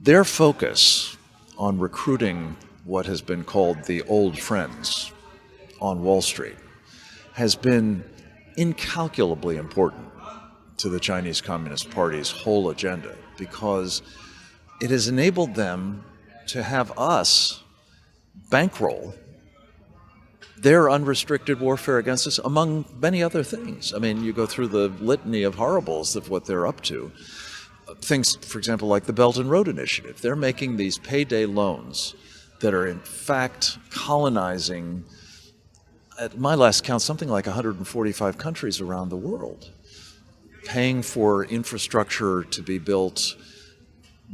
Their focus on recruiting what has been called the old friends on Wall Street has been incalculably important to the Chinese Communist Party's whole agenda, because it has enabled them to have us bankroll their unrestricted warfare against us, among many other things. I mean, you go through the litany of horribles of what they're up to. Things, for example, like the Belt and Road Initiative. They're making these payday loans that are in fact colonizing, at my last count, something like 145 countries around the world, paying for infrastructure to be built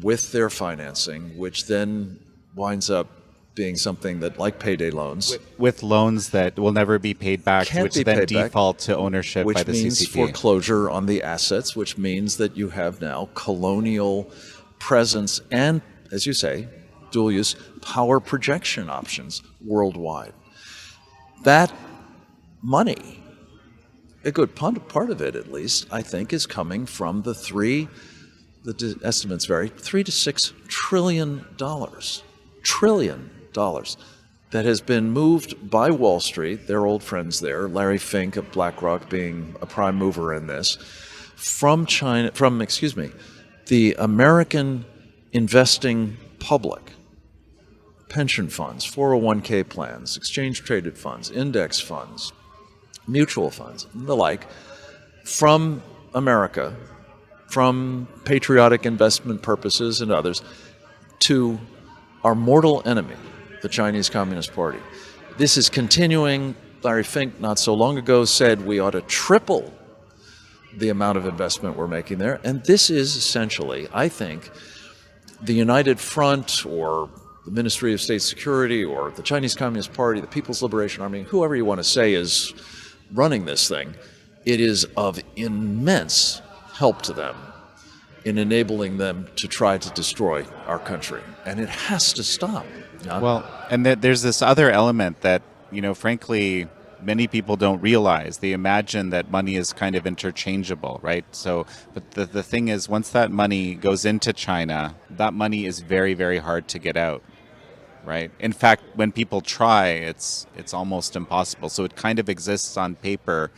with their financing, which then winds up being something that, like payday loans, with loans that will never be paid back, which then default to ownership by the CCP. Which means foreclosure on the assets, which means that you have now colonial presence and, as you say, dual use power projection options worldwide. That money, a good part of it at least, I think, is coming from the estimates vary, $3 to $6 trillion that has been moved by Wall Street, their old friends there, Larry Fink of BlackRock being a prime mover in this, from the American investing public, pension funds, 401k plans, exchange traded funds, index funds, mutual funds, and the like, from America, from patriotic investment purposes and others, to our mortal enemy, the Chinese Communist Party. This is continuing. Larry Fink, not so long ago, said we ought to triple the amount of investment we're making there. And this is essentially, I think, the United Front or the Ministry of State Security or the Chinese Communist Party, the People's Liberation Army, whoever you want to say is running this thing. It is of immense help to them in enabling them to try to destroy our country. And it has to stop. Well, and there's this other element that, frankly, many people don't realize. They imagine that money is kind of interchangeable, right? So, but the thing is, once that money goes into China, that money is very, very hard to get out, right? In fact, when people try, it's almost impossible. So it kind of exists on paper